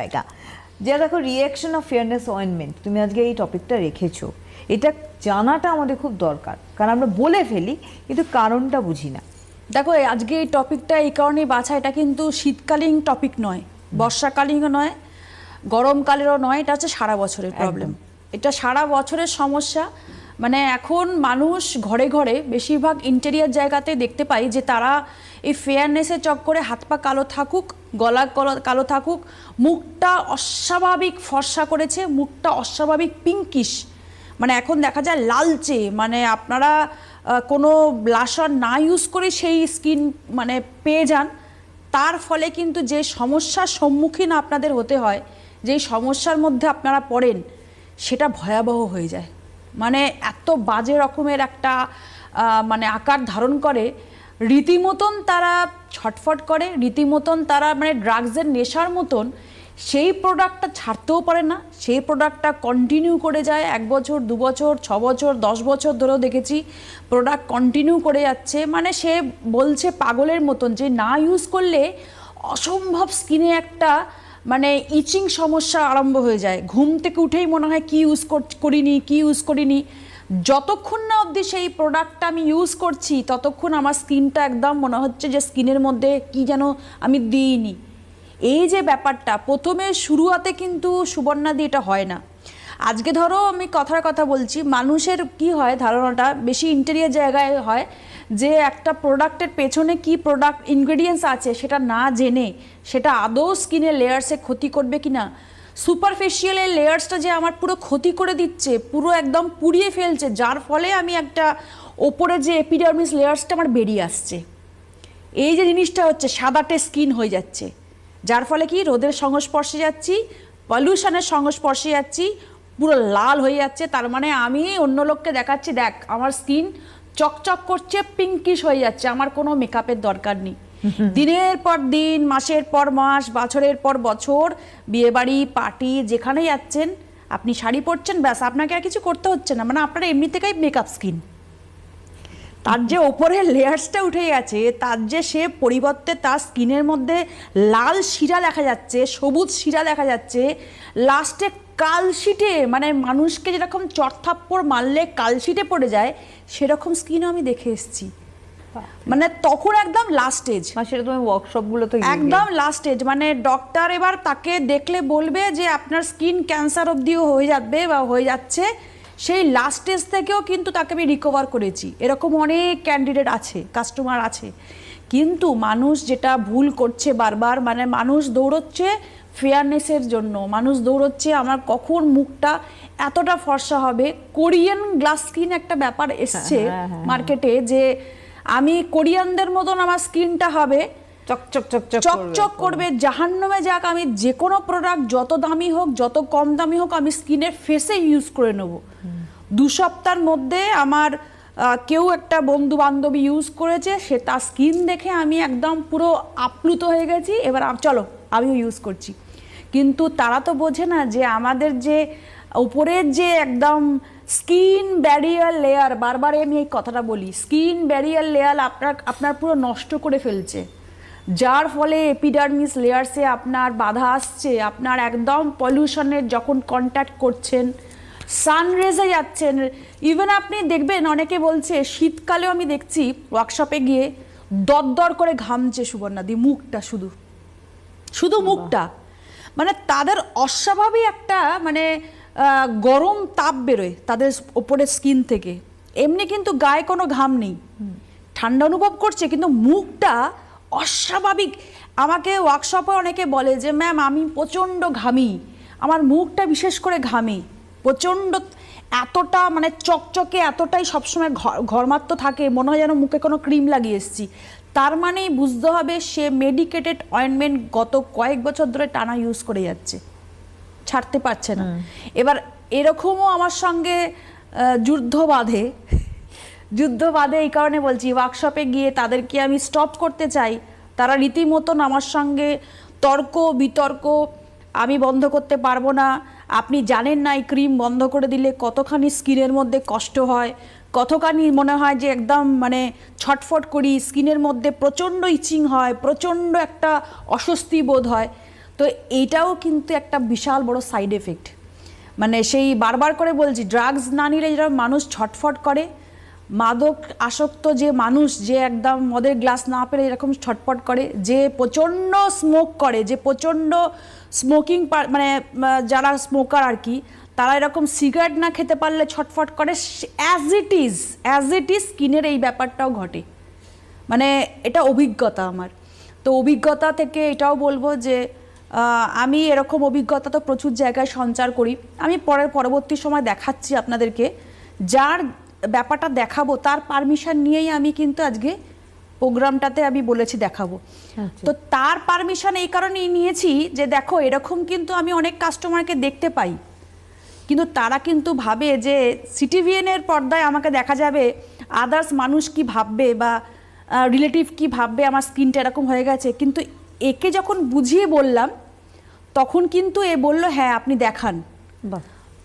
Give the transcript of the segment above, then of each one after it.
জায়গা যে দেখো রিঅ্যাকশন অফ ফেয়ারনেস অয়েনমেন্ট, তুমি আজকে এই টপিকটা রেখেছো, এটা জানাটা আমাদের খুব দরকার, কারণ আমরা বলে ফেলি কিন্তু কারণটা বুঝি না। দেখো আজকে এই টপিকটা এই কারণেই বাছা, এটা কিন্তু শীতকালীন টপিক নয়, বর্ষাকালীনও নয়, গরমকালেরও নয়, এটা হচ্ছে সারা বছরের প্রবলেম। এটা সারা বছরের সমস্যা। মানে এখন মানুষ ঘরে ঘরে বেশিরভাগ ইন্টেরিয়ার জায়গাতে দেখতে পাই যে তারা এই ফেয়ারনেসের চক্করে হাত পা কালো থাকুক, গলা কালো থাকুক, মুখটা অস্বাভাবিক ফর্সা করেছে, মুখটা অস্বাভাবিক পিঙ্কিশ, মানে এখন দেখা যায় লালচে, মানে আপনারা কোনো ব্লাশার না ইউজ করে সেই স্কিন মানে পেয়ে যান। তার ফলে কিন্তু যে সমস্যার সম্মুখীন আপনাদের হতে হয়, যেই সমস্যার মধ্যে আপনারা পড়েন, সেটা ভয়াবহ হয়ে যায়। মানে এত বাজে রকমের একটা মানে আকার ধারণ করে, রীতিমতন তারা ছটফট করে, রীতিমতন তারা মানে ড্রাগসের নেশার মতন সেই প্রোডাক্টটা ছাড়তেও পারে না, সেই প্রোডাক্টটা কন্টিনিউ করে যায় 1 বছর 2 বছর 6 বছর 10 বছর ধরেও দেখেছি প্রোডাক্ট কন্টিনিউ করে যাচ্ছে। মানে সে বলছে পাগলের মতন যে না ইউজ করলে অসম্ভব স্কিনে একটা মানে ইচিং সমস্যা আরম্ভ হয়ে যায়। ঘুম থেকে উঠেই মনে হয় কি ইউজ করিনি। যতক্ষণ না অবধি সেই প্রোডাক্টটা আমি ইউজ করছি ততক্ষণ আমার স্কিনটা একদম মনে হচ্ছে যে স্কিনের মধ্যে কি যেন আমি দিইনি। এই যে ব্যাপারটা প্রথমে শুরুয়াতে কিন্তু সুবর্ণাদি এটা হয় না। আজকে ধরো আমি কথার কথা বলছি, মানুষের কি হয় ধারণাটা বেশি ইন্টেরিয়ার জায়গায় হয় যে একটা প্রোডাক্টের পেছনে কি প্রোডাক্ট ইনগ্রেডিয়েন্টস আছে সেটা না জেনে সেটা আদৌ স্কিনের লেয়ার্সে ক্ষতি করবে কিনা, সুপারফিশিয়ালের লেয়ার্সটা যে আমার পুরো ক্ষতি করে দিচ্ছে, পুরো একদম পুড়িয়ে ফেলছে, যার ফলে আমি একটা ওপরে যে এপিডার্মিস লেয়ার্সটা আমার বেরিয়ে আসছে, এই যে জিনিসটা হচ্ছে সাদাটে স্কিন হয়ে যাচ্ছে, যার ফলে কি রোদের সংস্পর্শে যাচ্ছি, পলিউশনের সংস্পর্শে যাচ্ছি, পুরো লাল হয়ে যাচ্ছে। তার মানে আমি অন্য লোককে দেখাচ্ছি দেখ আমার স্কিন চকচক করছে, পিঙ্কিশ হয়ে যাচ্ছে, আমার কোনো মেকআপের দরকার নেই। দিনের পর দিন, মাসের পর মাস, বছরের পর বছর, বিয়েবাড়ি পার্টি যেখানে যাচ্ছেন আপনি শাড়ি পরছেন, ব্যাস আপনাকে আর কিছু করতে হচ্ছে না, মানে আপনার এমনি থেকেই মেকআপ স্কিন। তার যে ওপরের লেয়ার্সটা উঠে গেছে, তার যে সে পরিবর্তে তার স্কিনের মধ্যে লাল শিরা দেখা যাচ্ছে, সবুজ শিরা দেখা যাচ্ছে, লাস্টে কালশিটে, মানে মানুষকে যেরকম চড়থাপ্পড় মারলে কালশিটে পড়ে যায় সেরকম স্কিনও আমি দেখে এসেছি। মানে তখন একদম লাস্ট স্টেজ, সেটা তুমি ওয়ার্কশপগুলো তো একদম লাস্ট স্টেজ, মানে ডক্টর এবার তাকে দেখলে বলবে যে আপনার স্কিন ক্যান্সার অবধিও হয়ে যাবে বা হয়ে যাচ্ছে। সেই লাস্ট স্টেজ থেকেও কিন্তু তাকে আমি রিকভার করেছি, এরকম অনেক ক্যান্ডিডেট আছে, কাস্টমার আছে। কিন্তু মানুষ যেটা ভুল করছে বারবার, মানে মানুষ দৌড়চ্ছে ফেয়ারনেসের জন্য, মানুষ দৌড়চ্ছে আমার কখন মুখটা এতটা ফর্সা হবে। কোরিয়ান গ্লাস স্কিন একটা ব্যাপার এসছে মার্কেটে, যে আমি কোরিয়ানদের মতন আমার স্কিনটা হবে, চকচক চকচক করবে, জাহান্নামে যাক, আমি যে কোনো প্রোডাক্ট যত দামি হোক যত কম দামি হোক আমি স্কিনের ফেসে ইউজ করে নেব। 2 সপ্তাহের মধ্যে আমার কেউ একটা বন্ধু বান্ধবী ইউজ করেছে, সে তার স্কিন দেখে আমি একদম পুরো আপ্লুত হয়ে গেছি, এবার চলো আমিও ইউজ করছি। কিন্তু তারা তো বোঝে না যে আমাদের যে উপরের যে একদম স্কিন ব্যারিয়ার লেয়ার, বারবার আমি এই কথাটা বলি, স্কিন ব্যারিয়ার লেয়ার আপনার পুরো নষ্ট করে ফেলছে, যার ফলে এপিডার্মিস লেয়ার্সে আপনার বাধা আসছে। আপনার একদম পলিউশনের যখন কন্ট্যাক্ট করছেন, সানরেজে যাচ্ছেন, ইভেন আপনি দেখবেন অনেকে বলছে শীতকালেও আমি দেখছি ওয়ার্কশপে গিয়ে দরদর করে ঘামছে সুবর্ণাদি, মুখটা শুধু মুখটা, মানে তাদের অস্বাভাবিক একটা মানে গরম তাপ বেরোয় তাদের ওপরের স্কিন থেকে। এমনি কিন্তু গায়ে কোনো ঘাম নেই, ঠান্ডা অনুভব করছে, কিন্তু মুখটা অস্বাভাবিক। আমাকে ওয়ার্কশপে অনেকে বলে যে ম্যাম আমি প্রচণ্ড ঘামি, আমার মুখটা বিশেষ করে ঘামি প্রচণ্ড, এতটা মানে চকচকে, এতটাই সবসময় ঘরমাত্র থাকে, মনে হয় যেন মুখে কোনো ক্রিম লাগিয়ে এসেছি। তার মানেই বুঝতে হবে সে মেডিকেটেড অয়েনমেন্ট গত কয়েক বছর ধরে টানা ইউজ করে যাচ্ছে, ছাড়তে পারছে না। এবার এরকমও আমার সঙ্গে যুদ্ধ বাঁধে এই কারণে বলছি, ওয়ার্কশপে গিয়ে তাদেরকে আমি স্টপ করতে চাই, তারা রীতিমতন আমার সঙ্গে তর্ক বিতর্ক, আমি বন্ধ করতে পারবো না, আপনি জানেন না এই ক্রিম বন্ধ করে দিলে কতখানি স্কিনের মধ্যে কষ্ট হয়, কতখানি মনে হয় যে একদম মানে ছটফট করি, স্কিনের মধ্যে প্রচণ্ড ইচিং হয়, প্রচণ্ড একটা অস্বস্তি বোধ হয়। তো এইটাও কিন্তু একটা বিশাল বড় সাইড এফেক্ট। মানে সেই বারবার করে বলছি, ড্রাগস না নিলে যেরকম মানুষ ছটফট করে, মাদক আসক্ত যে মানুষ, যে একদম মদের গ্লাস না পেলে এরকম ছটফট করে, যে প্রচণ্ড স্মোক করে, যে প্রচণ্ড স্মোকিং মানে যারা স্মোকার আর কি, তারা এরকম সিগারেট না খেতে পারলে ছটফট করে, অ্যাজ ইট ইজ স্কিনের এই ব্যাপারটাও ঘটে। মানে এটা অভিজ্ঞতা আমার। তো অভিজ্ঞতা থেকে এটাও বলবো যে আমি এরকম অভিজ্ঞতা তো প্রচুর জায়গায় সঞ্চার করি। আমি পরবর্তী সময় দেখাচ্ছি আপনাদেরকে, যার ব্যাপারটা দেখাবো তার পারমিশন নিয়েই আমি কিন্তু আজকে প্রোগ্রামটাতে আমি বলেছি দেখাবো। তো তার পারমিশন এই কারণেই নিয়েছি যে দেখো এরকম কিন্তু আমি অনেক কাস্টমারকে দেখতে পাই, কিন্তু তারা কিন্তু ভাবে যে সিটিভিএন এর পর্দায় আমাকে দেখা যাবে, আদার্স মানুষ কি ভাববে বা রিলেটিভ কি ভাববে আমার স্কিনটা এরকম হয়ে গেছে। কিন্তু একে যখন বুঝিয়ে বললাম তখন কিন্তু এ বলল হ্যাঁ আপনি দেখান।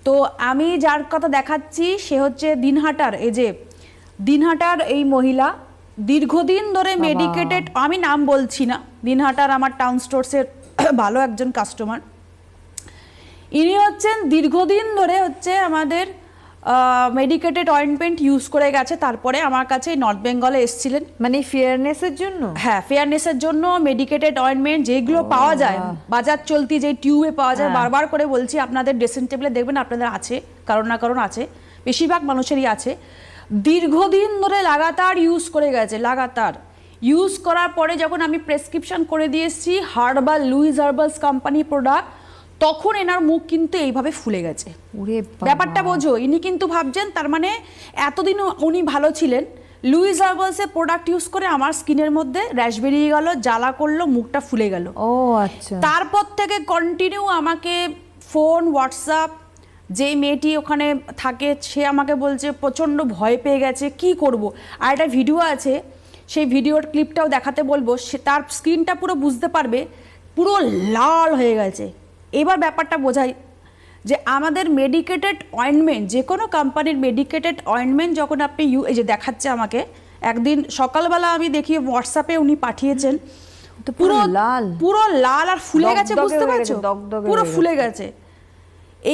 তো আমি যার কথা দেখাচ্ছি সে হচ্ছে দিনহাটার, এই যে দিনহাটার এই মহিলা, দীর্ঘদিন ধরে মেডিকেটেড, আমি নাম বলছি না, দিনহাটার আমার টাউন স্টোরসের ভালো একজন কাস্টমার। ইনি হচ্ছেন দীর্ঘদিন ধরে হচ্ছে আমাদের মেডিকেটেড অয়েন্টমেন্ট ইউজ করে গেছে, তারপরে আমার কাছে নর্থ বেঙ্গলে এসেছিলেন। মানে ফেয়ারনেসের জন্য? হ্যাঁ, ফেয়ারনেসের জন্য মেডিকেটেড অয়েন্টমেন্ট যেগুলো পাওয়া যায় বাজার চলতি, যে টিউবে পাওয়া যায়, বারবার করে বলছি আপনাদের ড্রেসিং টেবিলে দেখবেন আপনাদের আছে, কারণ না কারণ আছে, বেশিরভাগ মানুষেরই আছে। দীর্ঘদিন ধরে লাগাতার ইউজ করে গেছে, লাগাতার ইউজ করার পরে যখন আমি প্রেসক্রিপশন করে দিয়ে এসেছি herbal, Louis herbals company product, তখন এনার মুখ কিন্তু এইভাবে ফুলে গেছে। ব্যাপারটা বোঝো, ইনি কিন্তু ভাবছেন তার মানে এতদিন উনি ভালো ছিলেন, লুইস হার্বালসের প্রোডাক্ট ইউজ করে আমার স্কিনের মধ্যে র্যাশ বেরিয়ে গেল, জ্বালা করলো, মুখটা ফুলে গেল। ও আচ্ছা। তারপর থেকে কন্টিনিউ আমাকে ফোন, হোয়াটসঅ্যাপ, যে মেয়েটি ওখানে থাকে সে আমাকে বলছে প্রচণ্ড ভয় পেয়ে গেছে, কি করব। আর একটা ভিডিও আছে, সেই ভিডিওর ক্লিপটাও দেখাতে বলবো, সে তার স্কিনটা পুরো বুঝতে পারবে, পুরো লাল হয়ে গেছে। এবার ব্যাপারটা বোঝাই যে আমাদের মেডিকেটেড অয়েন্টমেন্ট, যে কোনো কোম্পানির মেডিকেটেড অয়েন্টমেন্ট যখন আপনি এই যে দেখাচ্ছে আমাকে, একদিন সকালবেলা আমি দেখি হোয়াটসঅ্যাপে উনি পাঠিয়েছেন, পুরো লাল, পুরো লাল আর ফুলে গেছে, বুঝতে পারছো, পুরো ফুলে গেছে।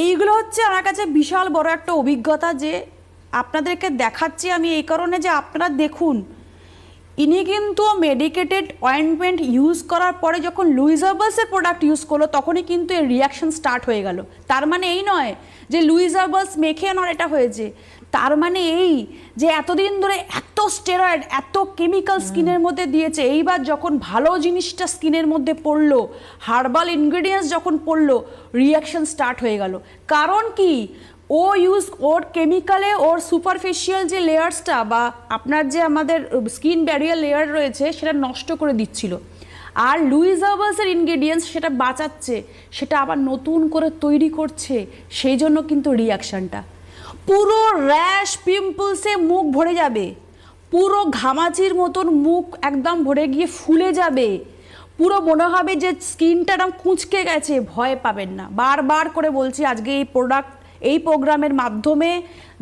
এইগুলো হচ্ছে আমার কাছে বিশাল বড় একটা অভিজ্ঞতা, যে আপনাদেরকে দেখাচ্ছি আমি এই কারণে যে আপনারা দেখুন, ইনি কিন্তু মেডিকেটেড অয়েন্টমেন্ট ইউজ করার পরে যখন লুইস হার্বালসের প্রোডাক্ট ইউজ করলো তখনই কিন্তু এর রিয়াকশন স্টার্ট হয়ে গেল। তার মানে এই নয় যে লুইস হার্বালস মেখে আনার এটা হয়েছে, তার মানে এই যে এতদিন ধরে এত স্টেরয়েড, এত কেমিক্যাল স্কিনের মধ্যে দিয়েছে, এইবার যখন ভালো জিনিসটা স্কিনের মধ্যে পড়লো, হার্বাল ইনগ্রেডিয়েন্টস যখন পড়লো, রিয়াকশন স্টার্ট হয়ে গেল। কারণ কি, ওর কেমিক্যালে ওর সুপারফিশিয়াল যে লেয়ার্সটা বা আপনার যে আমাদের স্কিন ব্যারিয়ার লেয়ার রয়েছে সেটা নষ্ট করে দিচ্ছিল, আর লুইস হার্বালসের ইনগ্রেডিয়েন্টস সেটা বাঁচাচ্ছে, সেটা আবার নতুন করে তৈরি করছে, সেই জন্য কিন্তু রিয়াকশানটা পুরো র্যাশ পিম্পলসে মুখ ভরে যাবে, পুরো ঘামাচির মতন মুখ একদম ভরে গিয়ে ফুলে যাবে, পুরো মনে হবে যে স্কিনটা একদম কুঁচকে গেছে। ভয় পাবেন না, বারবার করে বলছি আজকে এই প্রোগ্রামের মাধ্যমে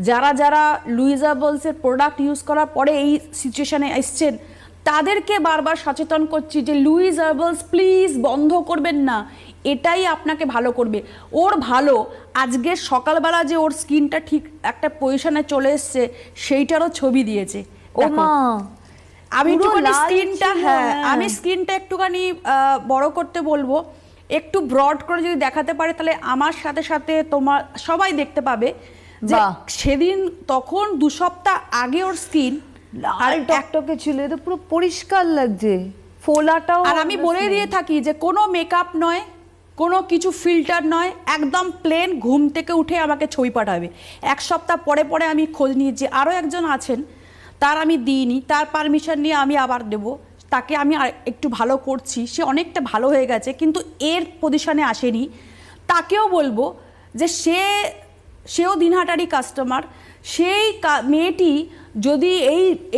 যারা যারা লুইস হার্বালসের প্রোডাক্ট ইউজ করার পরে এই সিচুয়েশানে এসছেন তাদেরকে বারবার সচেতন করছি যে লুইস হার্বালস প্লিজ বন্ধ করবেন না, এটাই আপনাকে ভালো করবে। ওর ভালো, আজকে সকালবেলা যে ওর স্কিনটা ঠিক একটা পজিশনে চলে এসছে সেইটারও ছবি দিয়েছে। আমি একটুখানি স্কিনটা, আমি স্কিনটা একটুখানি বড় করতে বলবো, একটু ব্রড করে যদি দেখাতে পারে তাহলে আমার সাথে সাথে তোমার সবাই দেখতে পাবে যে সেদিন তখন 2 সপ্তাহ আগে ওর স্কিন লাল টকটকে ছিল, এটা পুরো পরিষ্কার লাগছে, ফোলাটাও। আর আমি বলে দিয়ে থাকি যে কোনো মেকআপ নয়, কোনো কিছু ফিল্টার নয়, একদম প্লেন, ঘুম থেকে উঠে আমাকে ছবি পাঠাবে। 1 সপ্তাহ পরে পরে আমি খোঁজ নিয়েছি, আরও একজন আছেন তার আমি দিইনি, তার পারমিশন নিয়ে আমি আবার দেবো, তাকে আমি একটু ভালো করছি, সে অনেকটা ভালো হয়ে গেছে, কিন্তু এর পজিশনে আসেনি। তাকেও বলবো যে সেও দিনহাটারই কাস্টমার, সেই মেয়েটি যদি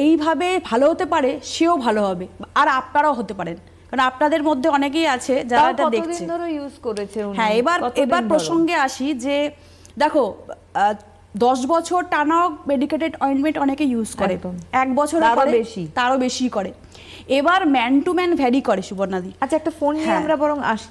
এইভাবে ভালো হতে পারে সেও ভালো হবে, আর আপনারাও হতে পারেন, কারণ আপনাদের মধ্যে অনেকেই আছে যারা এটা দেখছে। হ্যাঁ, এবার প্রসঙ্গে আসি যে দেখো 10 বছর টানাও মেডিকেটেড অয়েন্টমেন্ট অনেকে ইউজ করে, 1 বছর তারও বেশি করে। এবার ম্যান টু ম্যান ভ্যারি করে, সুবর্ণাদি। আচ্ছা, একটা ফোন নিয়ে আমরা বরং